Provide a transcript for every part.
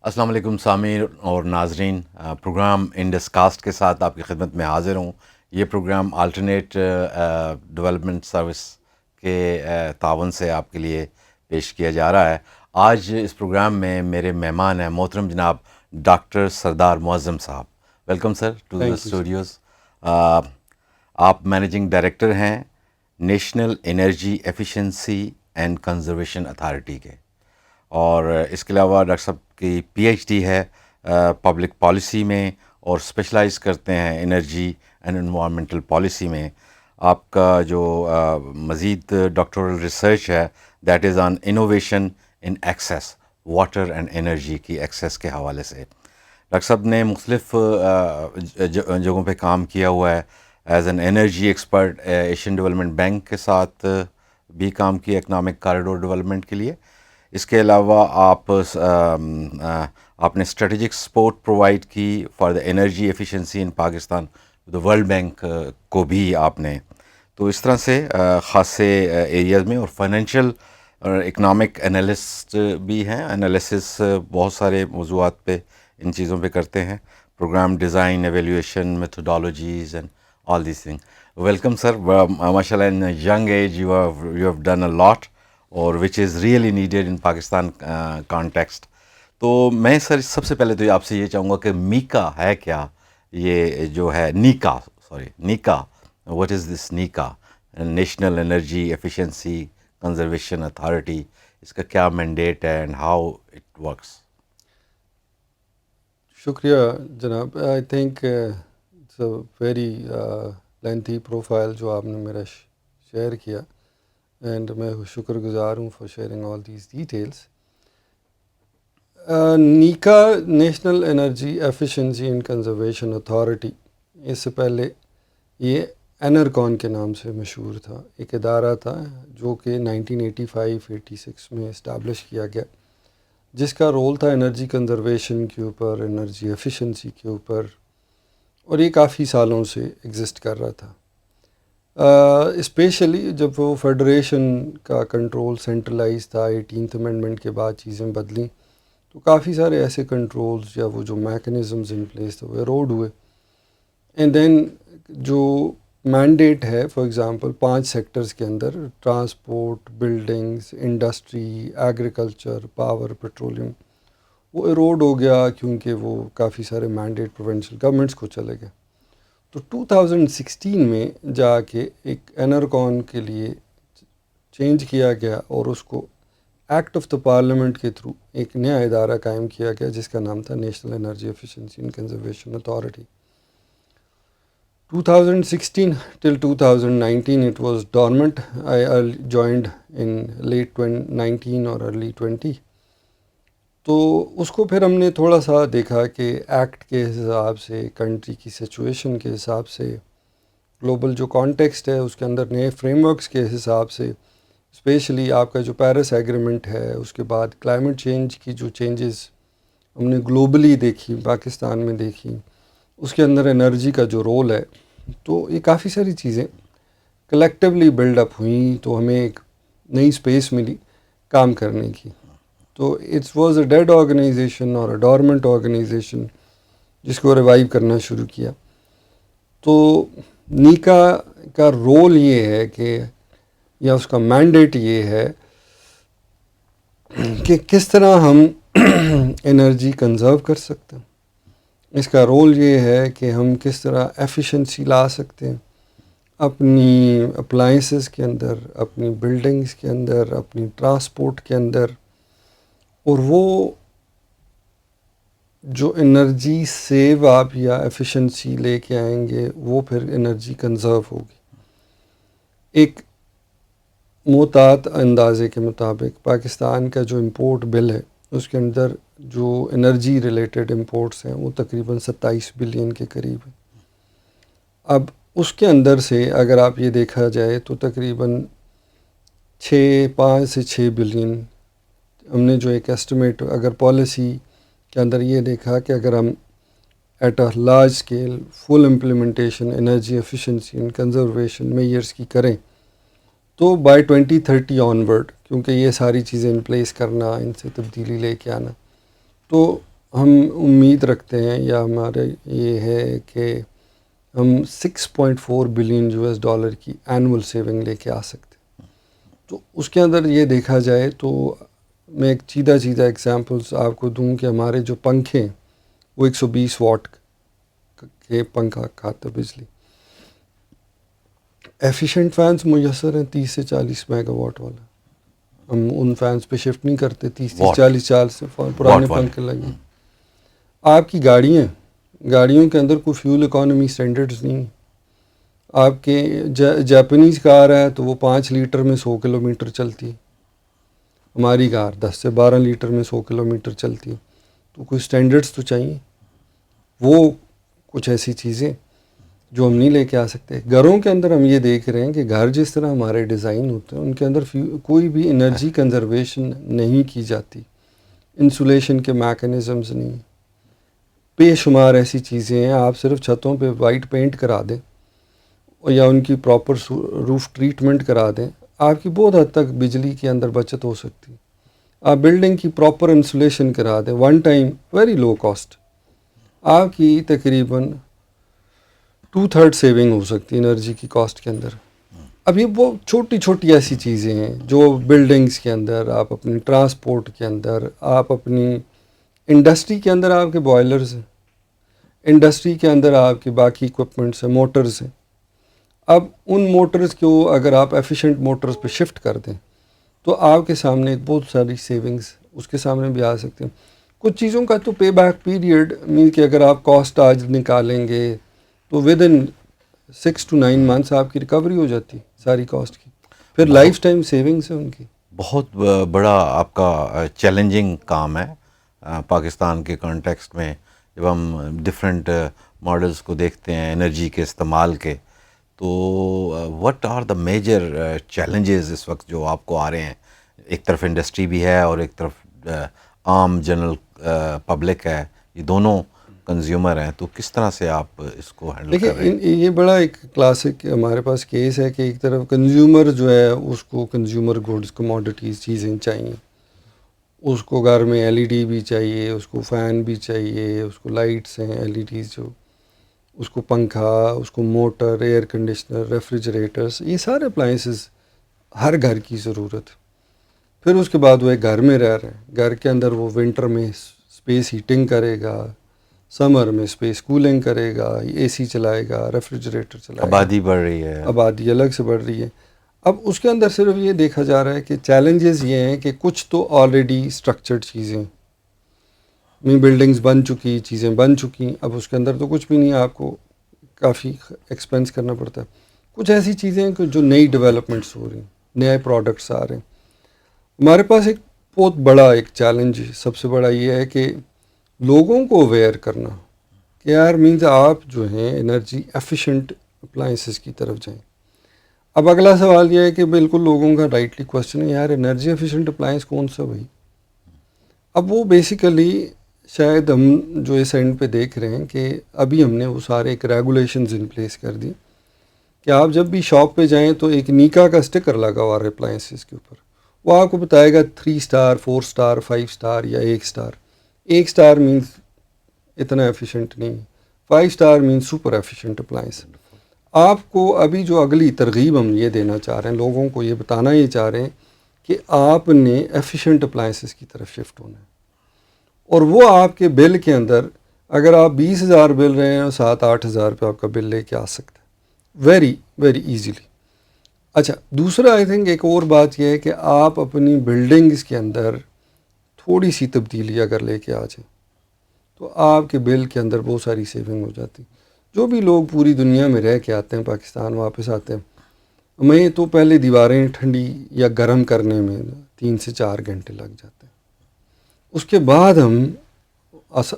السلام علیکم سامعین اور ناظرین، پروگرام انڈس کاسٹ کے ساتھ آپ کی خدمت میں حاضر ہوں۔ یہ پروگرام آلٹرنیٹ ڈیولپمنٹ سروس کے تعاون سے آپ کے لیے پیش کیا جا رہا ہے۔ آج اس پروگرام میں میرے مہمان ہیں محترم جناب ڈاکٹر سردار معظم صاحب۔ Welcome sir to the thank you sir. Studios. آپ مینیجنگ ڈائریکٹر ہیں national energy efficiency and conservation authority کے، اور اس کے علاوہ ڈاکٹر صاحب کی پی ایچ ڈی ہے پبلک پالیسی میں، اور اسپیشلائز کرتے ہیں انرجی اینڈ انوائرمنٹل پالیسی میں۔ آپ کا جو مزید ڈاکٹورل ریسرچ ہے that is on innovation in access, water and energy کی ایکسیس کے حوالے سے۔ ڈاکٹر صاحب نے مختلف جگہوں پہ کام کیا ہوا ہے as an energy expert, Asian development bank کے ساتھ بھی کام کیا اکنامک کاریڈور ڈیولپمنٹ کے لیے۔ اس کے علاوہ آپ نے اسٹریٹجک سپورٹ پرووائڈ کی for the energy efficiency in Pakistan, world bank کو بھی آپ نے، تو اس طرح سے خاصے ایریاز میں، اور فائنینشیل اور اکنامک انالسٹ بھی ہیں، انالیسس بہت سارے موضوعات پہ ان چیزوں پہ کرتے ہیں، program design, evaluation, methodologies and all these thing. Welcome sir, ماشاء اللہ in young age you have done a lot, اور which is really needed in Pakistan context. تو میں سر سب سے پہلے تو آپ سے یہ چاہوں گا کہ میکا ہے کیا؟ یہ جو ہے NEECA, what is this NEECA, national energy efficiency conservation authority, اس کا کیا مینڈیٹ ہے اینڈ ہاؤ اٹ ورکس؟ شکریہ جناب. I think it's a very lengthy profile جو آپ نے میرا شیئر کیا، اینڈ میں شکر گزار ہوں for sharing all these details. NEECA national energy efficiency and conservation authority, اس سے پہلے یہ انرکون کے نام سے مشہور تھا، ایک ادارہ تھا جو کہ 1985-86 میں اسٹیبلش کیا گیا، جس کا رول تھا انرجی کنزرویشن کے اوپر، انرجی ایفیشنسی کے اوپر، اور یہ کافی سالوں سے ایگزسٹ کر رہا تھا. اسپیشلی جب وہ فیڈریشن کا کنٹرول سینٹرلائز تھا، 18th امینڈمنٹ کے بعد چیزیں بدلیں، تو کافی سارے ایسے کنٹرولز یا وہ جو میکنزمز ان پلیس تھے وہ ایروڈ ہوئے. اینڈ دین جو مینڈیٹ ہے فار ایگزامپل 5 سیکٹرز کے اندر، transport, buildings, industry, agriculture, power, petroleum, وہ ایروڈ ہو گیا کیونکہ وہ کافی سارے مینڈیٹ پروونشل گورنمنٹس کو چلے گئے. تو 2016 میں جا کے ایک انرکون کے لیے چینج کیا گیا، اور اس کو ایکٹ آف دا پارلیمنٹ کے تھرو ایک نیا ادارہ قائم کیا گیا جس کا نام تھا national energy efficiency and conservation authority. 2016 till 2019 it was dormant. I joined in late 19 اور early 20. تو اس کو پھر ہم نے تھوڑا سا دیکھا کہ ایکٹ کے حساب سے، کنٹری کی سچویشن کے حساب سے، گلوبل جو کانٹیکسٹ ہے اس کے اندر نئے فریم ورکس کے حساب سے، اسپیشلی آپ کا جو پیرس ایگریمنٹ ہے، اس کے بعد کلائمیٹ چینج کی جو چینجز ہم نے گلوبلی دیکھی، پاکستان میں دیکھی، اس کے اندر انرجی کا جو رول ہے، تو یہ کافی ساری چیزیں کلیکٹیولی بلڈ اپ ہوئیں، تو ہمیں ایک نئی اسپیس ملی کام کرنے کی. تو it's was a dead organisation اور اے ڈورمنٹ آرگنائزیشن جس کو ریوائیو کرنا شروع کیا. تو نیکا کا رول یہ ہے کہ، یا اس کا مینڈیٹ یہ ہے کہ کس طرح ہم انرجی کنزرو کر سکتے ہیں. اس کا رول یہ ہے کہ ہم کس طرح ایفیشنسی لا سکتے ہیں اپنی اپلائنسز کے اندر، اپنی بلڈنگز کے اندر، اپنی ٹرانسپورٹ کے اندر، اور وہ جو انرجی سیو آپ یا ایفیشنسی لے کے آئیں گے وہ پھر انرجی کنزرو ہوگی. ایک محتاط اندازے کے مطابق پاکستان کا جو امپورٹ بل ہے اس کے اندر جو انرجی ریلیٹڈ امپورٹس ہیں وہ تقریباً 27 بلین کے قریب ہیں. اب اس کے اندر سے اگر آپ یہ دیکھا جائے تو تقریباً 5 سے 6 بلین ہم نے جو ایک ایسٹیمیٹ اگر پالیسی کے اندر یہ دیکھا کہ اگر ہم at a large scale full implementation energy efficiency and conservation measures کی کریں تو بائی 2030 آن ورڈ، کیونکہ یہ ساری چیزیں ان پلیس کرنا، ان سے تبدیلی لے کے آنا، تو ہم امید رکھتے ہیں یا ہمارے یہ ہے کہ ہم 6.4 بلین $US کی اینول سیونگ لے کے آ سکتے ہیں. تو اس کے اندر یہ دیکھا جائے تو میں ایک سیدھا ایگزامپلس آپ کو دوں کہ ہمارے جو پنکھے ہیں وہ 120 واٹ کے پنکھا کھاتے بجلی. ایفیشینٹ فینس میسر ہیں 30 سے 40 میگا واٹ والا. ہم ان فینس پہ شفٹ نہیں کرتے 30-40 سے پرانے پنکھے لگے. آپ کی گاڑیوں کے اندر کوئی فیول اکانومی سٹینڈرڈز نہیں ہیں. آپ کے جاپنیز کار ہے تو وہ 5 لیٹر میں 100 کلومیٹر چلتی ہے. ہماری کار 10 سے 12 لیٹر میں 100 کلومیٹر چلتی ہے. تو کوئی سٹینڈرڈز تو چاہیے. وہ کچھ ایسی چیزیں جو ہم نہیں لے کے آ سکتے. گھروں کے اندر ہم یہ دیکھ رہے ہیں کہ گھر جس طرح ہمارے ڈیزائن ہوتے ہیں ان کے اندر کوئی بھی انرجی کنزرویشن نہیں کی جاتی. انسولیشن کے میکانزمز نہیں. بے شمار ایسی چیزیں ہیں. آپ صرف چھتوں پہ وائٹ پینٹ کرا دیں یا ان کی پراپر روف ٹریٹمنٹ کرا دیں, آپ کی بہت حد تک بجلی کے اندر بچت ہو سکتی ہے. آپ بلڈنگ کی پراپر انسولیشن کرا دیں, one time very low cost, آپ کی تقریباً 2/3 سیونگ ہو سکتی ہے انرجی کی کاسٹ کے اندر. اب یہ وہ چھوٹی چھوٹی ایسی چیزیں ہیں جو بلڈنگز کے اندر, آپ اپنی ٹرانسپورٹ کے اندر, آپ اپنی انڈسٹری کے اندر آپ کے بوائلرز ہیں, انڈسٹری کے اندر آپ کے باقی اکوپمنٹس ہیں, موٹرز ہیں. اب ان موٹرز کو اگر آپ ایفیشینٹ موٹرز پہ شفٹ کر دیں تو آپ کے سامنے ایک بہت ساری سیونگز اس کے سامنے بھی آ سکتے ہیں. کچھ چیزوں کا تو پے بیک پیریڈ مین کہ اگر آپ کاسٹ آج نکالیں گے تو ود ان 6 to 9 months آپ کی ریکوری ہو جاتی ساری کاسٹ کی. پھر لائف ٹائم سیونگس ہیں ان کی. بہت بڑا آپ کا چیلنجنگ کام ہے پاکستان کے کانٹیکسٹ میں. جب ہم ڈفرینٹ ماڈلس کو دیکھتے ہیں انرجی کے استعمال کے, تو what are the major challenges اس وقت جو آپ کو آ رہے ہیں؟ ایک طرف انڈسٹری بھی ہے اور ایک طرف عام جنرل پبلک ہے, یہ دونوں کنزیومر ہیں, تو کس طرح سے آپ اس کو ہینڈل کر رہے ہیں؟ دیکھیں یہ بڑا ایک کلاسک ہمارے پاس کیس ہے کہ ایک طرف کنزیومر جو ہے اس کو کنزیومر گوڈز کموڈیٹیز چیزیں چاہیے. اس کو گھر میں LED بھی چاہیے, اس کو فین بھی چاہیے, اس کو لائٹس ہیں LEDs جو, اس کو پنکھا, اس کو موٹر, ایئر کنڈیشنر, ریفریجریٹرس, یہ سارے اپلائنسز ہر گھر کی ضرورت. پھر اس کے بعد وہ ایک گھر میں رہ رہے ہیں, گھر کے اندر وہ ونٹر میں اسپیس ہیٹنگ کرے گا, سمر میں اسپیس کولنگ کرے گا, AC چلائے گا, ریفریجریٹر چلائے گا. آبادی بڑھ رہی ہے, آبادی الگ سے بڑھ رہی ہے. اب اس کے اندر صرف یہ دیکھا جا رہا ہے کہ چیلنجز یہ ہیں کہ کچھ تو آلریڈی اسٹرکچرڈ چیزیں میں بلڈنگز بن چکی, چیزیں بن چکی, اب اس کے اندر تو کچھ بھی نہیں, آپ کو کافی ایکسپینس کرنا پڑتا ہے. کچھ ایسی چیزیں ہیں جو نئی ڈیولپمنٹس ہو رہی ہیں, نئے پروڈکٹس آ رہے ہیں. ہمارے پاس ایک بہت بڑا ایک چیلنج سب سے بڑا یہ ہے کہ لوگوں کو اویئر کرنا کہ یار مینز آپ جو ہیں انرجی ایفیشینٹ اپلائنسز کی طرف جائیں. اب اگلا سوال یہ ہے کہ بالکل لوگوں کا رائٹلی کوشچن ہے, یار انرجی ایفیشینٹ اپلائنس کون سا بھائی؟ اب وہ بیسیکلی شاید ہم جو اس اینڈ پہ دیکھ رہے ہیں کہ ابھی ہم نے وہ سارے ایک ریگولیشنز ان پلیس کر دی کہ آپ جب بھی شاپ پہ جائیں تو ایک نیکا کا اسٹکر لگا ہوا ہے اپلائنسز کے اوپر, وہ آپ کو بتائے گا 3 اسٹار 4 اسٹار 5 اسٹار یا 1 اسٹار. 1 اسٹار مینس اتنا ایفیشینٹ نہیں, 5 star means super efficient appliance. آپ کو ابھی جو اگلی ترغیب ہم یہ دینا چاہ رہے ہیں, لوگوں کو یہ بتانا یہ چاہ رہے ہیں کہ آپ نے ایفیشینٹ اپلائنسز کی طرف شفٹ ہونا ہے. اور وہ آپ کے بل کے اندر اگر آپ 20,000 بل رہے ہیں 7-8 ہزار پہ آپ کا بل لے کے آ سکتا ہے ویری ویری ایزیلی. اچھا دوسرا آئی تھنک ایک اور بات یہ ہے کہ آپ اپنی بلڈنگز کے اندر تھوڑی سی تبدیلی اگر لے کے آ جائیں تو آپ کے بل کے اندر بہت ساری سیونگ ہو جاتی. جو بھی لوگ پوری دنیا میں رہ کے آتے ہیں پاکستان واپس آتے ہیں, ہمیں تو پہلے دیواریں ٹھنڈی یا گرم کرنے میں 3 سے 4 گھنٹے لگ جاتے ہیں. اس کے بعد ہم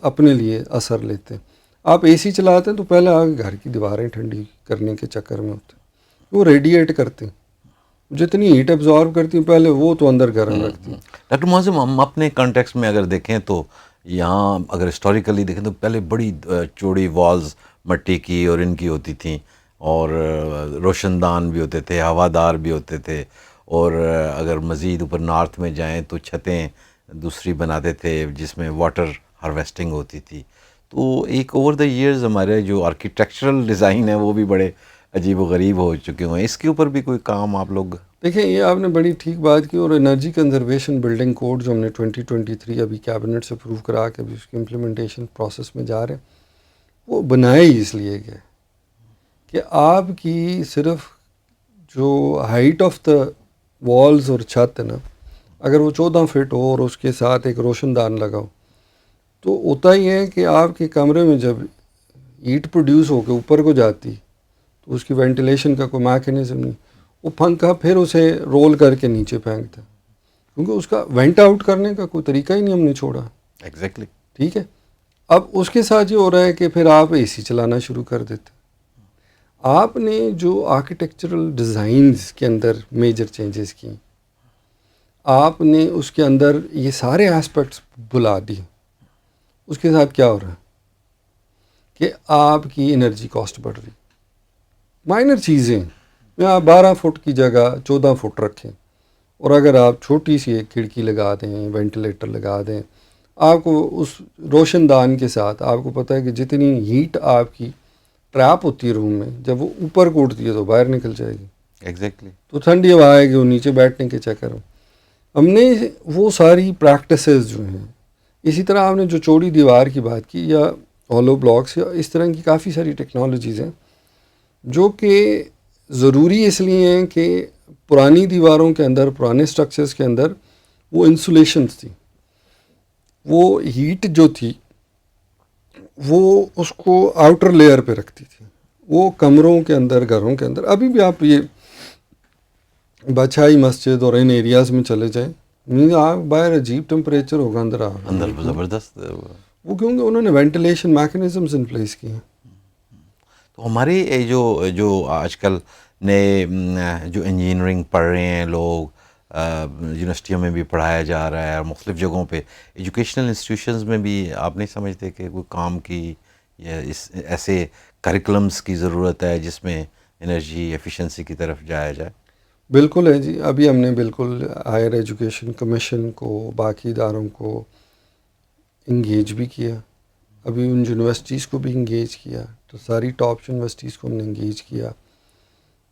اپنے لیے اثر لیتے ہیں. آپ AC چلاتے ہیں تو پہلے آپ گھر کی دیواریں ٹھنڈی کرنے کے چکر میں ہوتے ہیں, وہ ریڈیٹ کرتے ہیں, جتنی ہیٹ ایبزارب کرتی ہیں پہلے وہ تو اندر گرم رکھتی ہیں. ڈاکٹر معظم, ہم اپنے کانٹیکسٹ میں اگر دیکھیں تو یہاں اگر ہسٹوریکلی دیکھیں تو پہلے بڑی چوڑی والز مٹی کی اور ان کی ہوتی تھیں, اور روشن دان بھی ہوتے تھے, ہوادار بھی ہوتے تھے, اور اگر مزید اوپر نارتھ میں جائیں تو چھتیں دوسری بناتے تھے جس میں واٹر ہارویسٹنگ ہوتی تھی. تو ایک اوور دا ایئرز ہمارے جو آرکیٹیکچرل ڈیزائن ہے وہ بھی بڑے عجیب و غریب ہو چکے ہوئے ہیں. اس کے اوپر بھی کوئی کام آپ لوگ؟ دیکھیں یہ آپ نے بڑی ٹھیک بات کی. اور انرجی کنزرویشن بلڈنگ کوڈ جو ہم نے 2023 ابھی کیبنٹ سے اپروو کرا کے ابھی اس کی امپلیمنٹیشن پروسیس میں جا رہے ہیں, وہ بنائے ہی اس لیے گئے کہ آپ کی صرف جو ہائٹ آف دا والز اور چھت ہے نا, اگر وہ 14 فٹ ہو اور اس کے ساتھ ایک روشن دان لگاؤ, تو ہوتا ہی ہے کہ آپ کے کمرے میں جب ہیٹ پروڈیوس ہو کے اوپر کو جاتی تو اس کی وینٹیلیشن کا کوئی میکینزم نہیں, وہ پنکھا پھر اسے رول کر کے نیچے پھینکتا, کیونکہ اس کا وینٹ آؤٹ کرنے کا کوئی طریقہ ہی نہیں ہم نے چھوڑا. ایگزیکٹلی. ٹھیک ہے, اب اس کے ساتھ یہ ہو رہا ہے کہ پھر آپ اے سی چلانا شروع کر دیتے. آپ نے جو آرکیٹیکچرل ڈیزائنز کے اندر میجر چینجز کی, آپ نے اس کے اندر یہ سارے ایسپیکٹس بلا دیے, اس کے ساتھ کیا ہو رہا ہے کہ آپ کی انرجی کاسٹ بڑھ رہی. مائنر چیزیں, میں آپ 12 فٹ کی جگہ 14 فٹ رکھیں, اور اگر آپ چھوٹی سی ایک کھڑکی لگا دیں, وینٹیلیٹر لگا دیں, آپ کو اس روشن دان کے ساتھ آپ کو پتہ ہے کہ جتنی ہیٹ آپ کی ٹریپ ہوتی ہے روم میں, جب وہ اوپر کو اٹھتی ہے تو باہر نکل جائے گی. ایگزیکٹلی. تو ٹھنڈی ہوا آئے گی, وہ نیچے بیٹھنے کے چکر میں ہم نے وہ ساری پریکٹسز جو ہیں. اسی طرح آپ نے جو چوڑی دیوار کی بات کی, یا ہالو بلاکس, یا اس طرح کی کافی ساری ٹیکنالوجیز ہیں جو کہ ضروری اس لیے ہیں کہ پرانی دیواروں کے اندر, پرانے اسٹرکچرز کے اندر وہ انسولیشنز تھی, وہ ہیٹ جو تھی وہ اس کو آؤٹر لیئر پہ رکھتی تھی. وہ کمروں کے اندر, گھروں کے اندر, ابھی بھی آپ یہ بادشاہی مسجد اور ان ایریاز میں چلے جائیں, آپ باہر عجیب ٹمپریچر ہوگا, اندر اندر زبردست. وہ کیونکہ انہوں نے وینٹیلیشن میکینزمز ان پلیس کیے ہیں. تو ہمارے جو آج کل نئے جو انجینئرنگ پڑھ رہے ہیں لوگ, یونیورسٹیوں میں بھی پڑھایا جا رہا ہے اور مختلف جگہوں پہ ایجوکیشنل انسٹیٹیوشنز میں بھی, آپ نہیں سمجھتے کہ کوئی کام کی یا ایسے کریکولمس کی ضرورت ہے جس میں انرجی ایفیشنسی کی طرف جایا جائے؟ بالکل ہے جی. ابھی ہم نے بالکل ہائر ایجوکیشن کمیشن کو, باقی اداروں کو انگیج بھی کیا, ابھی ان یونیورسٹیز کو بھی انگیج کیا, تو ساری ٹاپ یونیورسٹیز کو ہم نے انگیج کیا,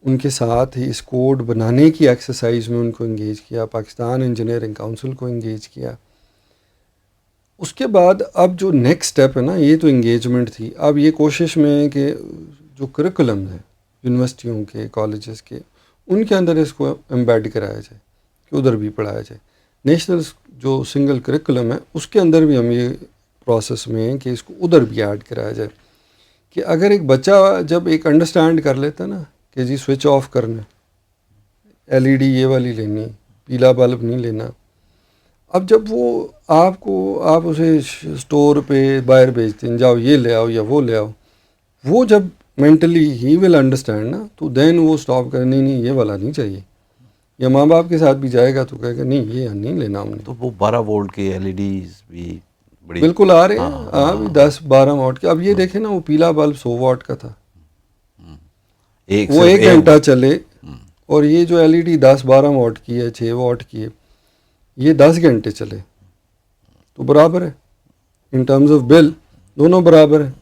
ان کے ساتھ ہی اس کوڈ بنانے کی ایکسرسائز میں ان کو انگیج کیا, پاکستان انجینئرنگ کونسل کو انگیج کیا. اس کے بعد اب جو نیکسٹ اسٹیپ ہے نا, یہ تو انگیجمنٹ تھی, اب یہ کوشش میں ہے کہ جو کریکولم ہے یونیورسٹیوں کے, کالجز کے, ان کے اندر اس کو امبیڈ کرایا جائے کہ ادھر بھی پڑھایا جائے. نیشنل جو سنگل کریکولم ہے اس کے اندر بھی ہم یہ پروسیس میں ہیں کہ اس کو ادھر بھی ایڈ کرایا جائے, کہ اگر ایک بچہ جب ایک انڈرسٹینڈ کر لیتا نا کہ جی سوئچ آف کرنا, ایل ای ڈی یہ والی لینی, پیلا بلب نہیں لینا, اب جب وہ آپ اسے اسٹور پہ باہر بھیجتے ہیں, جاؤ یہ لے آؤ یا وہ لے آؤ, وہ جب مینٹلی ہی ول انڈرسٹینڈ نا, تو دین وہ اسٹاپ کرے, نہیں یہ والا نہیں چاہیے. یا ماں باپ کے ساتھ بھی جائے گا تو کہے گا نہیں یہ نہیں لینا ہم نے. تو وہ 12 وولٹ کے ایل ای ڈیز بھی بڑی بالکل آ رہے ہیں, ہاں بھی 10-12 واٹ کے. اب یہ دیکھیں نا, وہ پیلا بلب 100 واٹ کا تھا, وہ 1 گھنٹہ چلے, اور یہ جو ایل ای ڈی 10-12 واٹ کی ہے, 6 واٹ کی ہے, یہ 10 گھنٹے چلے, تو برابر ہے ان ٹرمز آف بل, دونوں برابر ہیں.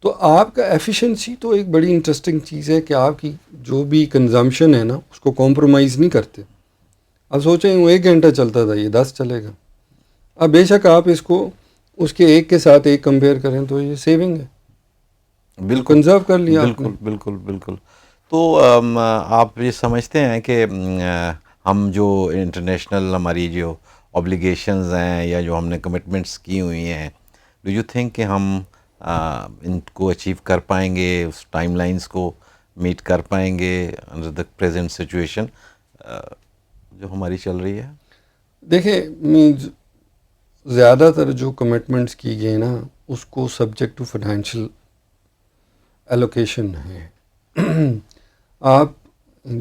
تو آپ کا ایفیشنسی تو ایک بڑی انٹرسٹنگ چیز ہے کہ آپ کی جو بھی کنزمپشن ہے نا اس کو کمپرومائز نہیں کرتے. اب سوچیں وہ 1 گھنٹہ چلتا تھا, یہ 10 چلے گا. اب بے شک آپ اس کو اس کے ایک کے ساتھ ایک کمپیئر کریں تو یہ سیونگ ہے, بالکل کنزرو کر لیا آپ نے. بالکل بالکل بالکل. تو آپ یہ سمجھتے ہیں کہ ہم جو انٹرنیشنل ہماری جو اوبلیگیشنز ہیں یا جو ہم نے کمٹمنٹس کی ہوئی ہیں, ڈو یو تھنک کہ ہم ان کو اچیو کر پائیں گے, اس ٹائم لائنز کو میٹ کر پائیں گے انڈر دا پریزنٹ سچویشن جو ہماری چل رہی ہے؟ دیکھیں زیادہ تر جو کمٹمنٹس کی گئی نا اس کو سبجیکٹ ٹو فائنینشیل ایلوکیشن ہے. آپ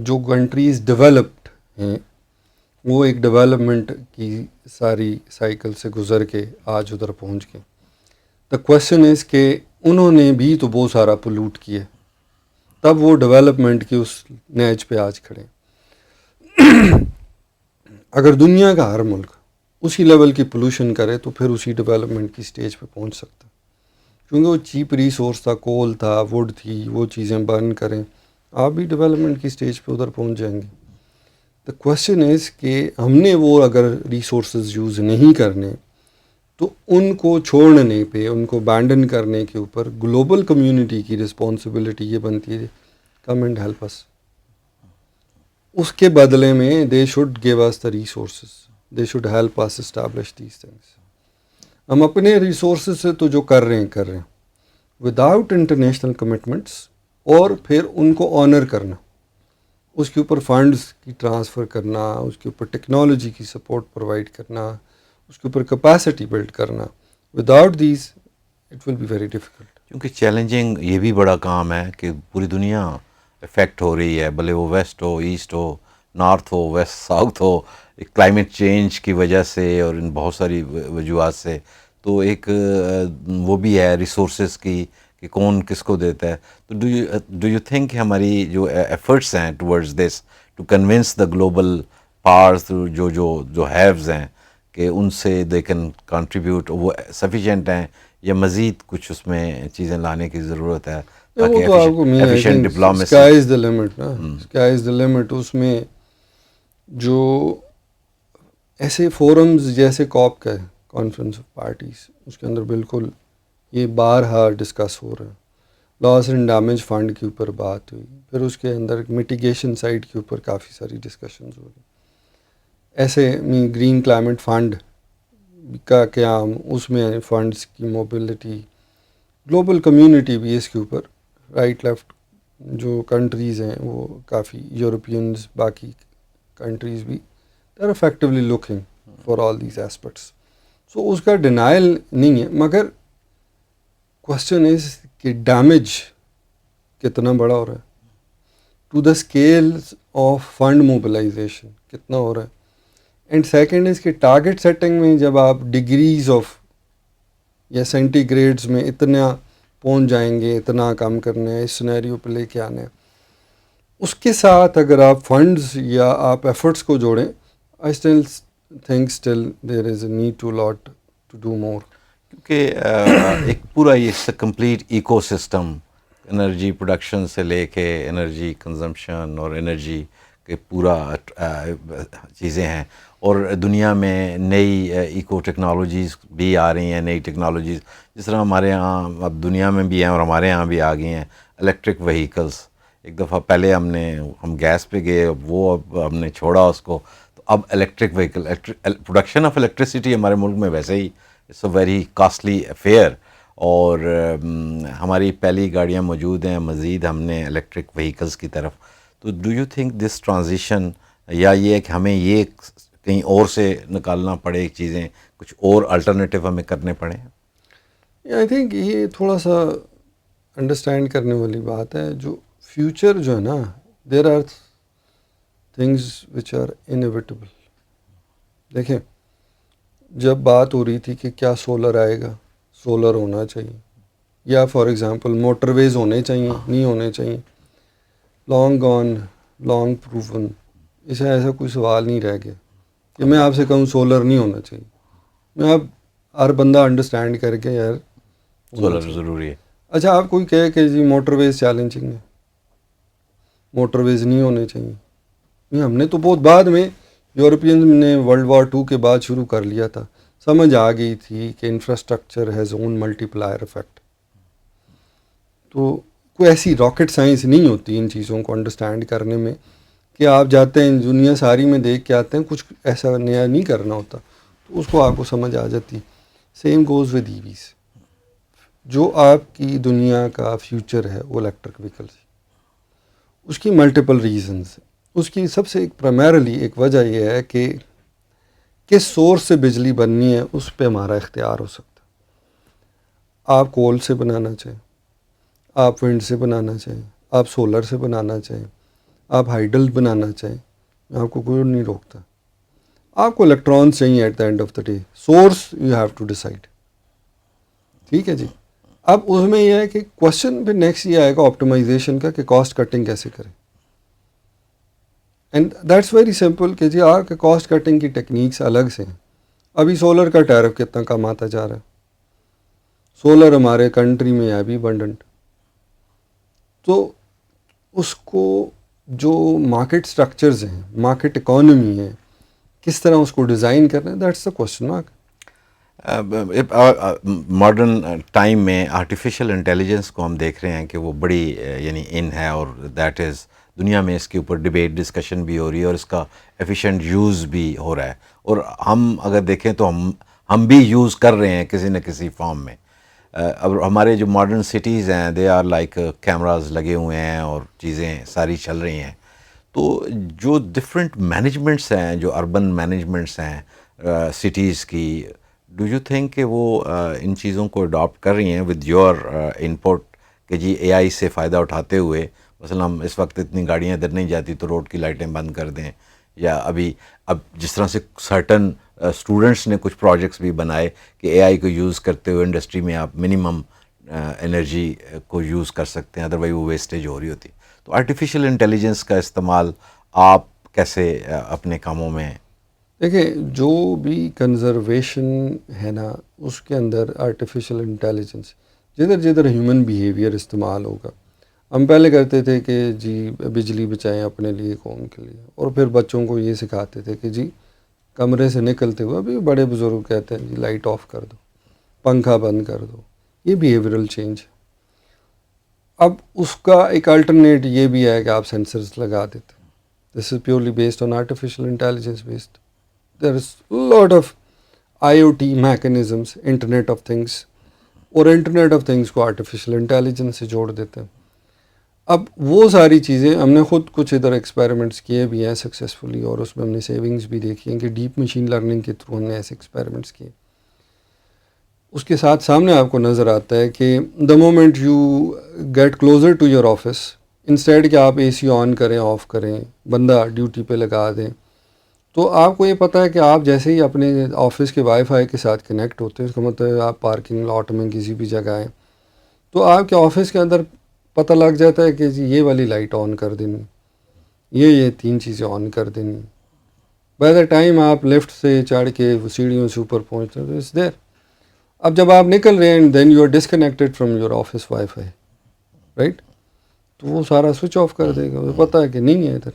جو کنٹریز ڈیولپڈ ہیں وہ ایک ڈیولپمنٹ کی ساری سائیکل سے گزر کے آج ادھر پہنچ گئے. دا کوشچن از کہ انہوں نے بھی تو بہت سارا پولوٹ کیا, تب وہ ڈیولپمنٹ کی اس نیج پہ آج کھڑے. اگر دنیا کا ہر ملک اسی لیول کی پولوشن کرے تو پھر اسی ڈیولپمنٹ کی سٹیج پہ پہنچ سکتا ہے. کیونکہ وہ چیپ ریسورس تھا, کول تھا, ووڈ تھی, وہ چیزیں برن کریں, آپ بھی ڈیولپمنٹ کی سٹیج پہ ادھر پہنچ جائیں گے. دا کوشچن از کہ ہم نے وہ اگر ریسورسز یوز نہیں کرنے تو ان کو چھوڑنے پہ, ان کو abandon کرنے کے اوپر گلوبل کمیونٹی کی رسپانسبلٹی یہ بنتی ہے, کم اینڈ ہیلپ اس. اس کے بدلے میں they should give us the resources, they should help us establish these things. ہم اپنے ریسورسز سے تو جو کر رہے ہیں وداؤٹ انٹرنیشنل کمٹمنٹس, اور پھر ان کو آنر کرنا, اس کے اوپر فنڈز کی ٹرانسفر کرنا, اس کے اوپر ٹیکنالوجی کی سپورٹ پرووائڈ کرنا, اس کے اوپر کیپیسٹی بلڈ کرنا. Without these it will be very difficult. کیونکہ چیلنجنگ یہ بھی بڑا کام ہے کہ پوری دنیا افیکٹ ہو رہی ہے, بھلے وہ ویسٹ ہو, ایسٹ ہو, نارتھ ہو, ویسٹ ساؤتھ ہو, کلائمیٹ چینج کی وجہ سے اور ان بہت ساری وجوہات سے. تو ایک وہ بھی ہے ریسورسز کی کہ کون کس کو دیتا ہے. تو ڈو یو تھنک کہ ہماری جو ایفرٹس ہیں towards this to convince the global powers جو ہیوز ہیں کہ ان سے دے کین کنٹریبیوٹ, وہ سفیشینٹ ہیں یا مزید کچھ اس میں چیزیں لانے کی ضرورت ہے تاکہ efficient diplomacy. Sky is the limit نا, اسکائی از دا لمٹ. اس میں جو ایسے فورمز جیسے کاپ کا ہے, کانفرنس آف پارٹیز, اس کے اندر بالکل یہ بارہا ڈسکس ہو رہا ہے. لاس اینڈ ڈیمیج فنڈ کے اوپر بات ہوئی, پھر اس کے اندر میٹیگیشن سائڈ کے اوپر کافی ساری ڈسکشنز ہو رہی. ایسے گرین کلائمیٹ فنڈ کا قیام, اس میں فنڈز کی موبلٹی, گلوبل کمیونٹی بھی اس کے اوپر, رائٹ لیفٹ جو کنٹریز ہیں وہ کافی, یورپینز, باقی کنٹریز بھی, they are effectively looking for all these aspects. So اس کا ڈینائل نہیں ہے, مگر کوشچن از کہ ڈیمیج کتنا بڑا ہو رہا ہے, to the scales of fund mobilisation کتنا ہو رہا ہے. اینڈ سیکنڈ از کہ ٹارگیٹ سیٹنگ میں جب آپ ڈگریز آف یا سینٹی گریڈز میں اتنا پہنچ جائیں گے, اتنا کام کرنا ہے, اس سینیریو پہ لے کے آنا ہے, اس کے ساتھ اگر آپ فنڈز یا آپ ایفرٹس کو جوڑیں, I still think still there is a need to lot to do more. کیونکہ ایک پورا یہ complete ecosystem, energy production سے لے کے انرجی کنزمپشن اور انرجی کے پورا چیزیں ہیں, اور دنیا میں نئی ایکو ٹیکنالوجیز بھی آ رہی ہیں, نئی ٹیکنالوجیز جس طرح ہمارے ہاں اب دنیا میں بھی ہیں اور ہمارے ہاں بھی آ گئی ہیں الیکٹرک وہیکلس. ایک دفعہ پہلے ہم گیس پہ گئے, وہ اب ہم نے چھوڑا اس کو, تو اب electric vehicle, production of electricity ہمارے ملک میں ویسے ہی it's a very costly affair, اور ہماری پہلی گاڑیاں موجود ہیں, مزید ہم نے الیکٹرک وہیکلس کی طرف. تو do you think this transition, یا یہ کہ ہمیں یہ کہیں اور سے نکالنا پڑے چیزیں, کچھ اور الٹرنیٹیو ہمیں کرنے پڑیں؟ آئی تھنک یہ تھوڑا سا انڈرسٹینڈ کرنے والی بات ہے. جو فیوچر جو ہے نا, there are things which are inevitable. دیکھیں, جب بات ہو رہی تھی کہ کیا سولر آئے گا, سولر ہونا چاہیے, یا فار ایگزامپل موٹر ویز ہونے چاہیے, نہیں ہونے چاہیے, لانگ گون, لانگ پروون, اسے ایسا کوئی سوال نہیں رہ گیا کہ میں آپ سے کہوں سولر نہیں ہونا چاہیے. میں اب ہر بندہ انڈرسٹینڈ کر کے یار سولر ضروری ہے. اچھا, آپ کوئی کہے کہ جی موٹر ویز چیلنجنگ ہے, موٹر ویز نہیں ہونے چاہیے. ہم نے تو بہت بعد میں, یورپین نے ورلڈ وار 2 کے بعد شروع کر لیا تھا, سمجھ آ گئی تھی کہ infrastructure has own multiplier effect. تو کوئی ایسی راکٹ سائنس نہیں ہوتی ان چیزوں کو انڈرسٹینڈ کرنے میں کہ آپ جاتے ہیں دنیا ساری میں دیکھ کے آتے ہیں, کچھ ایسا نیا نہیں کرنا ہوتا, تو اس کو آپ کو سمجھ آ جاتی. Same goes with EVs. جو آپ کی دنیا کا فیوچر ہے وہ الیکٹرک وہیکلس, اس کی ملٹیپل ریزنز. اس کی سب سے ایک پرائمرلی ایک وجہ یہ ہے کہ کس سورس سے بجلی بننی ہے اس پہ ہمارا اختیار ہو سکتا ہے. آپ کول سے بنانا چاہیں, آپ ونڈ سے بنانا چاہیں, آپ سولر سے بنانا چاہیں, آپ ہائیڈل بنانا چاہیں, آپ کو کوئی نہیں روکتا. آپ کو الیکٹرانس چاہیے at the end of the day, source you have to decide. ٹھیک ہے جی. اب اس میں یہ ہے کہ کوشچن پھر نیکسٹ یہ آئے گا آپٹیمائزیشن کا, کہ کاسٹ کٹنگ کیسے کریں. اینڈ دیٹس ویری سمپل کہ جی آپ کے کاسٹ کٹنگ کی ٹیکنیکس الگ سے ہیں. ابھی سولر کا ٹیرف کتنا کم آتا جا رہا ہے. سولر ہمارے کنٹری میں ہے ابھی ابنڈنٹ. تو اس کو جو مارکیٹ سٹرکچرز ہیں, مارکیٹ اکانومی ہے, کس طرح اس کو ڈیزائن کرنا ہے, that's the question mark. Modern time میں آرٹیفیشیل انٹیلیجنس کو ہم دیکھ رہے ہیں کہ وہ بڑی یعنی ان ہے, اور دیٹ از دنیا میں اس کے اوپر ڈبیٹ ڈسکشن بھی ہو رہی ہے, اور اس کا ایفیشینٹ یوز بھی ہو رہا ہے, اور ہم اگر دیکھیں تو ہم بھی یوز کر رہے ہیں کسی نہ کسی فارم میں. اب ہمارے جو ماڈرن سٹیز ہیں دے آر لائک کیمراز لگے ہوئے ہیں اور چیزیں ساری چل رہی ہیں. تو جو ڈفرینٹ مینجمنٹس ہیں, جو اربن مینجمنٹس ہیں سٹیز کی, ڈو یو تھنک کہ وہ ان چیزوں کو اڈاپٹ کر رہی ہیں ود یور ان پٹ کہ جی اے آئی سے فائدہ اٹھاتے ہوئے, مثلا ہم اس وقت اتنی گاڑیاں ادھر نہیں جاتی تو روڈ کی لائٹیں بند کر دیں, یا اب جس طرح سے سرٹن اسٹوڈنٹس نے کچھ پروجیکٹس بھی بنائے کہ اے آئی کو یوز کرتے ہوئے انڈسٹری میں آپ منیمم انرجی کو یوز کر سکتے ہیں, ادروائز وہ ویسٹیج ہو رہی ہوتی. تو آرٹیفیشیل انٹیلیجنس کا استعمال آپ کیسے اپنے کاموں میں؟ دیکھیں, جو بھی کنزرویشن ہے نا, اس کے اندر آرٹیفیشیل انٹیلیجنس جدھر جدھر ہیومن بیہیویئر استعمال ہوگا. ہم پہلے کرتے تھے کہ جی بجلی بچائیں اپنے لیے, قوم کے لیے, اور پھر بچوں کو یہ سکھاتے تھے کہ جی کمرے سے نکلتے ہوئے, ابھی بڑے بزرگ کہتے ہیں جی لائٹ آف کر دو, پنکھا بند کر دو. یہ بیہیویئرل چینج ہے. اب اس کا ایک الٹرنیٹ یہ بھی ہے کہ آپ سینسرز لگا دیتے. This is purely based on artificial intelligence based. There is lot of I O T mechanisms, internet of things, اور انٹرنیٹ آف تھنگس کو آرٹیفیشیل انٹیلیجنس سے جوڑ دیتے ہیں. اب وہ ساری چیزیں ہم نے خود کچھ ادھر ایکسپیریمنٹس کیے بھی ہیں سکسیزفلی, اور اس میں ہم نے سیونگس بھی دیکھی ہیں کہ ڈیپ مشین لرننگ کے تھرو ہم نے ایسے ایکسپیریمنٹس کیے. اس کے ساتھ سامنے آپ کو نظر آتا ہے کہ the moment you get closer to your office, instead کہ آپ اے سی آن کریں آف کریں, بندہ ڈیوٹی پہ لگا دیں, تو آپ کو یہ پتہ ہے کہ آپ جیسے ہی اپنے آفس کے وائی فائی کے ساتھ کنیکٹ ہوتے ہیں, اس کا مطلب ہے آپ پارکنگ لاٹ میں کسی بھی جگہ ہیں, تو آپ کے آفس کے اندر پتہ لگ جاتا ہے کہ جی یہ والی لائٹ آن کر دینی, یہ 3 چیزیں آن کر دینی. بائی دا ٹائم آپ لفٹ سے چڑھ کے سیڑھیوں سے اوپر پہنچتے ہیں تو اٹس دیر. اب جب آپ نکل رہے ہیں then you are disconnected from your office wifi, right, تو وہ سارا سوئچ آف کر دے گا, پتہ ہے کہ نہیں ہے ادھر.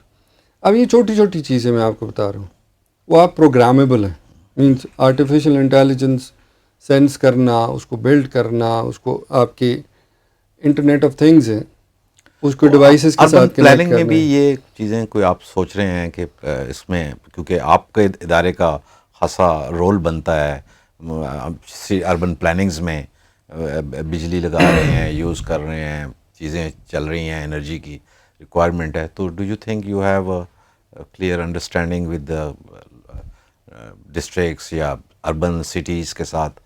اب یہ چھوٹی چھوٹی چیزیں میں آپ کو بتا رہا ہوں, وہ آپ پروگرامیبل ہیں. مینس آرٹیفیشیل انٹیلیجنس سینس کرنا, اس کو بلڈ کرنا, اس کو آپ کے انٹرنیٹ آف تھنگز ہیں, اس کو ڈیوائسز کے ساتھ پلاننگ میں بھی یہ چیزیں کوئی آپ سوچ رہے ہیں کہ اس میں, کیونکہ آپ کے ادارے کا خاصا رول بنتا ہے اربن پلاننگز میں, بجلی لگا رہے ہیں, یوز کر رہے ہیں, چیزیں چل رہی ہیں, انرجی کی ریکوائرمنٹ ہے, تو do you think you have a clear understanding with the districts یا اربن سٹیز کے ساتھ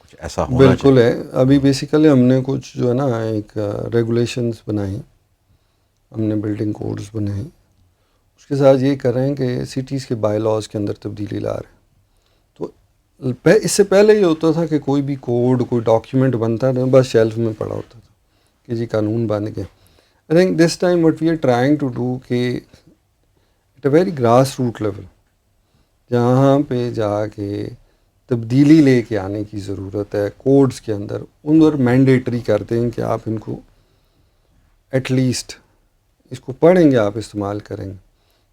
کچھ ایسا ہونا بالکل ہے. ابھی بیسیکلی ہم نے کچھ جو ہے نا ایک ریگولیشنز بنائی, ہم نے بلڈنگ کوڈز بنائے, اس کے ساتھ یہ کر رہے ہیں کہ سٹیز کے بائی لاز کے اندر تبدیلی لا رہے ہیں. تو اس سے پہلے یہ ہوتا تھا کہ کوئی بھی کوڈ, کوئی ڈاکیومنٹ بنتا تھا بس شیلف میں پڑا ہوتا تھا کہ جی قانون بن گئے. I think this time what we are trying to do کہ at a very grass root level جہاں پہ جا کے تبدیلی لے کے آنے کی ضرورت ہے کوڈز کے اندر, ان پر مینڈیٹری کرتے ہیں کہ آپ ان کو ایٹ لیسٹ اس کو پڑھیں گے, آپ استعمال کریں گے.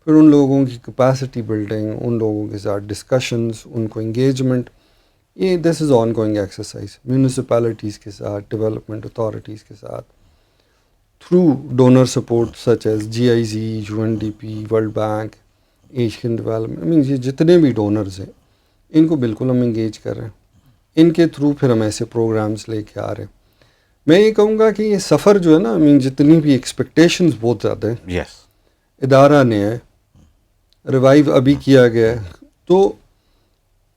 پھر ان لوگوں کی کیپیسٹی بلڈنگ, ان لوگوں کے ساتھ ڈسکشنز, ان کو انگیجمنٹ, یہ دس از آن گوئنگ ایکسرسائز میونسپیلٹیز کے ساتھ, ڈیولپمنٹ اتھارٹیز کے ساتھ, through donor support such as GIZ, UNDP, world bank, Asian development, means یہ جتنے بھی ڈونرز ہیں ان کو بالکل ہم انگیج کر رہے ہیں. ان کے تھرو پھر ہم ایسے پروگرامز لے کے آ رہے ہیں. میں یہ کہوں گا کہ یہ سفر جو ہے نا, جتنی بھی ایکسپیکٹیشنز بہت زیادہ ہیں, یس ادارہ نے ہے, ریوائیو ابھی کیا گیا ہے, تو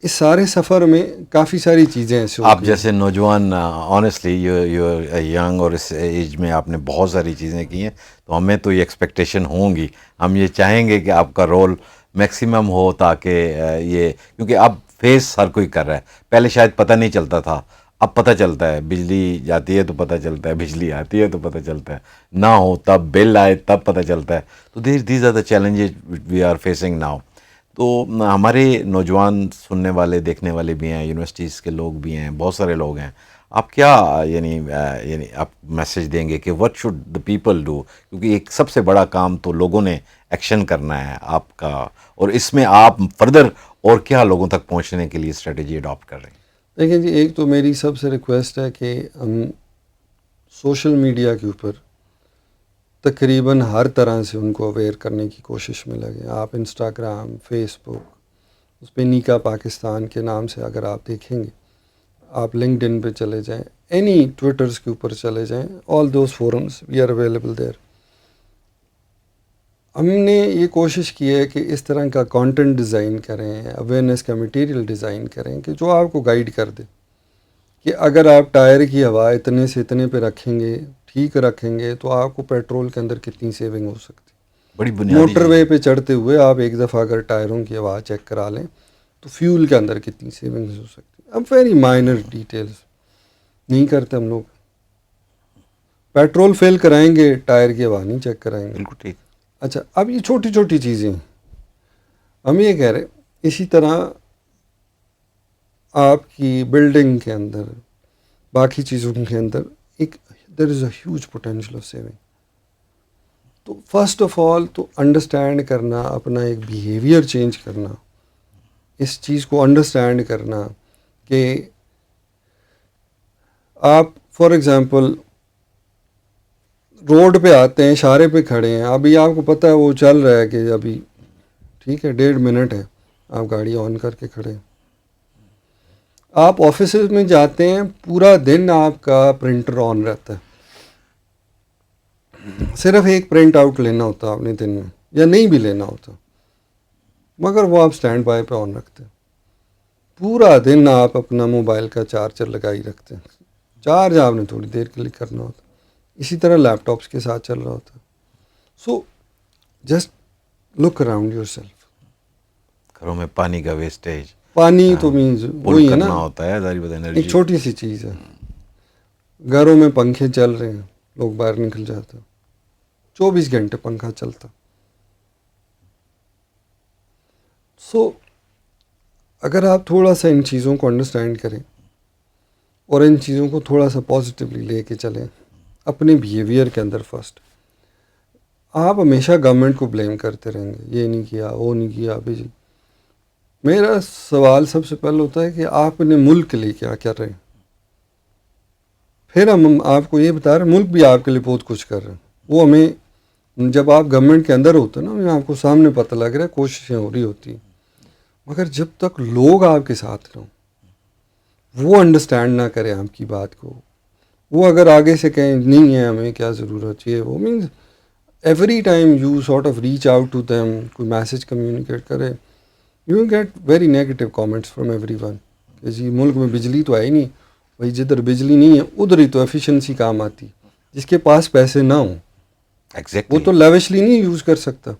اس سارے سفر میں کافی ساری چیزیں ایسے آپ جیسے نوجوان, آنیسٹلی یو ینگ, اور اس ایج میں آپ نے بہت ساری چیزیں کی ہیں, تو ہمیں تو یہ ایکسپیکٹیشن ہوں گی, ہم یہ چاہیں گے کہ آپ کا رول میکسیمم ہو تاکہ یہ, کیونکہ اب فیس ہر کوئی کر رہا ہے. پہلے شاید پتہ نہیں چلتا تھا, اب پتہ چلتا ہے, بجلی جاتی ہے تو پتہ چلتا ہے, بجلی آتی ہے تو پتہ چلتا ہے, نہ ہو تب بل آئے تب پتہ چلتا ہے. تو these are the challenges we are facing now. تو ہمارے نوجوان سننے والے دیکھنے والے بھی ہیں، یونیورسٹیز کے لوگ بھی ہیں، بہت سارے لوگ ہیں، آپ کیا یعنی آپ میسج دیں گے کہ what should the people do, کیونکہ ایک سب سے بڑا کام تو لوگوں نے ایکشن کرنا ہے آپ کا، اور اس میں آپ فردر اور کیا لوگوں تک پہنچنے کے لیے اسٹریٹجی اڈاپٹ کر رہے ہیں؟ دیکھیں جی، ایک تو میری سب سے ریکویسٹ ہے کہ ہم سوشل میڈیا کے اوپر تقریباً ہر طرح سے ان کو اویئر کرنے کی کوشش میں لگیں. آپ انسٹاگرام، فیس بک، اس پہ نیکا پاکستان کے نام سے اگر آپ دیکھیں گے، آپ لنکڈ ان پہ چلے جائیں، اینی ٹویٹرز کے اوپر چلے جائیں، all those forums we are available there. ہم نے یہ کوشش کی ہے کہ اس طرح کا کانٹینٹ ڈیزائن کریں، اویئرنیس کا مٹیریل ڈیزائن کریں کہ جو آپ کو گائیڈ کر دے کہ اگر آپ ٹائر کی ہوا اتنے سے اتنے پہ رکھیں گے، ٹھیک رکھیں گے، تو آپ کو پیٹرول کے اندر کتنی سیونگ ہو سکتی. بڑی بنیادی موٹر وے پہ چڑھتے ہوئے آپ ایک دفعہ اگر ٹائروں کی ہوا چیک کرا لیں تو فیول کے اندر کتنی سیونگز ہو سکتی. اب ویری مائنر ڈیٹیلز نہیں کرتے ہم لوگ. پیٹرول فل کرائیں گے، ٹائر کی ہوا نہیں چیک کرائیں گے. بالکل ٹھیک. اچھا، اب یہ چھوٹی چھوٹی چیزیں ہیں. ہم یہ کہہ رہے اسی طرح آپ کی بلڈنگ کے اندر، باقی چیزوں کے اندر ایک there is a huge potential of saving. تو فرسٹ آف آل تو انڈرسٹینڈ کرنا، اپنا ایک بیہیویئر چینج کرنا، اس چیز کو انڈرسٹینڈ کرنا کہ آپ فار ایگزامپل روڈ پہ آتے ہیں، اشارے پہ کھڑے ہیں، ابھی آپ کو پتہ ہے وہ چل رہا ہے کہ ابھی ٹھیک ہے 1.5 منٹ ہے، آپ گاڑی آن کر کے کھڑے ہیں. آپ آفیسز میں جاتے ہیں، پورا دن آپ کا پرنٹر آن رہتا ہے، صرف ایک پرنٹ آؤٹ لینا ہوتا ہے آپ نے دن میں، یا نہیں بھی لینا ہوتا، مگر وہ آپ سٹینڈ بائی پہ آن رکھتے ہیں. پورا دن آپ اپنا موبائل کا چارجر لگائی رکھتے ہیں، چارج آپ نے تھوڑی دیر کے لیے کرنا ہوتا. اسی طرح لیپ ٹاپس کے ساتھ چل رہا ہوتا. So just look around yourself. گھروں میں پانی کا ویسٹیج، پانی تو مینز وہی ہے نا، کرنا ہوتا ہے ظاہر بات ایک انرجی. چھوٹی سی چیز ہے. گھروں میں پنکھے چل رہے ہیں، لوگ باہر نکل جاتے ہیں، 24 گھنٹے پنکھا چلتا. سو اگر آپ تھوڑا سا ان چیزوں کو انڈرسٹینڈ کریں اور ان چیزوں کو تھوڑا سا پازیٹیولی لے کے چلیں اپنے بیہیویئر کے اندر فرسٹ. آپ ہمیشہ گورنمنٹ کو بلیم کرتے رہیں گے، یہ نہیں کیا، وہ نہیں کیا. بھائی میرا سوال سب سے پہلے ہوتا ہے کہ آپ نے ملک کے لیے کیا کر رہے ہیں. پھر ہم آپ کو یہ بتا رہے ہیں ملک بھی آپ کے لیے بہت کچھ کر رہے ہیں. وہ ہمیں جب آپ گورنمنٹ کے اندر ہوتے ہیں نا، ہمیں آپ کو سامنے پتہ لگ رہا ہے کوششیں ہو رہی ہوتی ہیں، مگر جب تک لوگ آپ کے ساتھ نہ ہوں، وہ انڈرسٹینڈ نہ کریں آپ کی بات کو، وہ اگر آگے سے کہیں نہیں ہے ہمیں کیا ضرورت ہے، وہ means every time you sort of reach out to them, کوئی میسج کمیونیکیٹ کرے، you get very negative comments from everyone کہ جی ملک میں بجلی تو ہے ہی نہیں. بھائی جدھر بجلی نہیں ہے ادھر ہی تو ایفیشنسی کام آتی. جس کے پاس پیسے نہ ہوں وہ ایگزیکٹلی. تو لیوشلی نہیں یوز کر سکتا،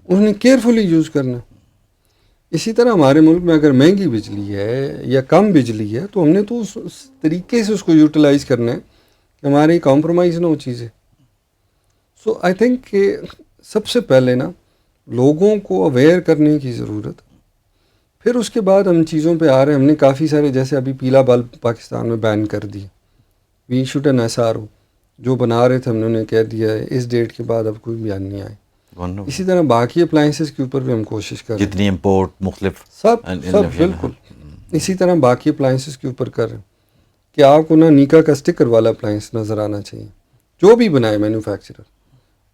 انہوں نے کیئرفلی یوز کرنا. اسی طرح ہمارے ملک میں اگر مہنگی بجلی ہے یا کم بجلی ہے تو ہم نے تو اس طریقے سے اس کو یوٹیلائز کرنا ہے کہ ہماری کمپرومائز نہ ہو چیزیں. سو آئی تھنک کہ سب سے پہلے نا لوگوں کو اویئر کرنے کی ضرورت. پھر اس کے بعد ہم چیزوں پہ آ رہے ہیں. ہم نے کافی سارے جیسے ابھی پیلا بلب پاکستان میں بین کر دی. We should N S R O جو بنا رہے تھے، ہم نے کہہ دیا ہے اس ڈیٹ کے بعد اب کوئی بیان نہیں آئے. اسی طرح باقی اپلائنسز کے اوپر بھی ہم کوشش کر رہے ہیں، جتنی امپورٹ مختلف سب بالکل اسی طرح باقی اپلائنسز کے اوپر کر رہے ہیں کہ آپ کو نا نیکا کا اسٹکر والا اپلائنس نظر آنا چاہیے. جو بھی بنائے مینوفیکچرر،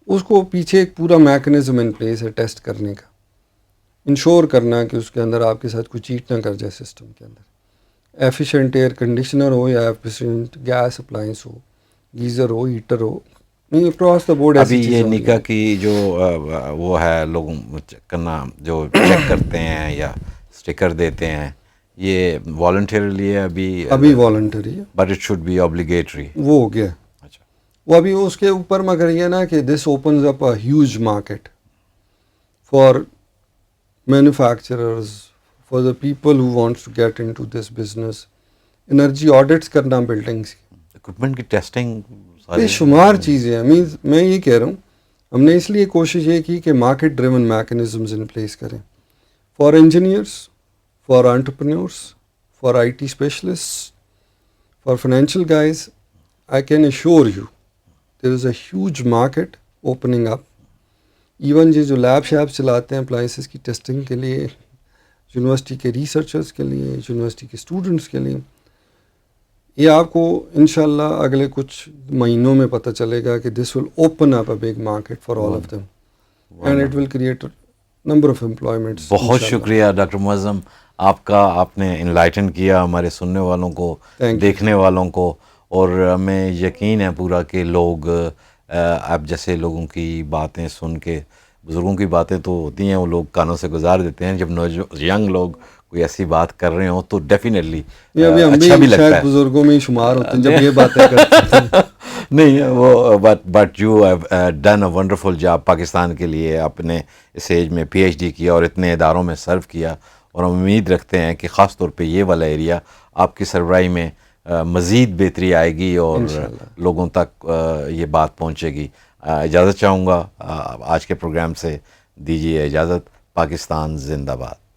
اس کو پیچھے ایک پورا میکنزم ان پلیس ہے ٹیسٹ کرنے کا، انشور کرنا کہ اس کے اندر آپ کے ساتھ کوئی چیٹ نہ کر جائے سسٹم کے اندر. ایفیشینٹ ایئر کنڈیشنر ہو یا ایفیشینٹ گیس اپلائنس ہو، گیزر ہو، ہیٹر ہو، اکراس دا بورڈ ابھی ایسی یہ چیزیں نکاح کی جو وہ ہے لوگوں کرنا جو چیک کرتے ہیں یا اسٹیکر دیتے ہیں، یہ والنٹیرلی ہے ابھی والنٹری ہے، but it should be obligatory. وہ ہو گیا. اچھا. وہ ابھی اس کے اوپر مگر یہ نا کہ this opens up a huge market for manufacturers, for the people who wants to get in to this business. Energy audits کرنا بلڈنگس کی، اکوپمنٹ کی ٹیسٹنگ، بے شمار چیزیں ہیں. مینز میں یہ کہہ رہا ہوں ہم نے اس لیے کوشش یہ کی کہ market driven mechanisms in place کریں. for engineers, for entrepreneurs, for IT specialists, for financial guys, I can assure you there is a huge market opening up. Even یہ جو لیب شیب چلاتے ہیں اپلائنسز کی ٹیسٹنگ کے لیے، یونیورسٹی کے researchers کے لیے، یونیورسٹی کے اسٹوڈنٹس کے لیے، یہ آپ کو انشاءاللہ اگلے کچھ مہینوں میں پتہ چلے گا کہ this will open up a big market for all of them and it will create number of employments. بہت شکریہ ڈاکٹر معظم آپ کا، آپ نے انلائٹن کیا ہمارے سننے والوں کو، دیکھنے والوں کو، اور ہمیں یقین ہے پورا کہ لوگ آپ جیسے لوگوں کی باتیں سن کے، بزرگوں کی باتیں تو ہوتی ہیں وہ لوگ کانوں سے گزار دیتے ہیں، جب ینگ لوگ کوئی ایسی بات کر رہے ہوں تو ڈیفینیٹلی اچھا بھی لگتا ہے. بزرگوں میں ہی شمار ہوتے ہیں جب یہ باتیں کرتے ہیں. نہیں وہ but you have done a wonderful job Pakistan کے لیے. آپ نے اس ایج میں پی ایچ ڈی کیا اور اتنے اداروں میں سرو کیا، اور ہم امید رکھتے ہیں کہ خاص طور پہ یہ والا ایریا آپ کی سربراہی میں مزید بہتری آئے گی اور لوگوں تک یہ بات پہنچے گی. اجازت چاہوں گا، آج کے پروگرام سے دیجیے اجازت. پاکستان زندہ باد.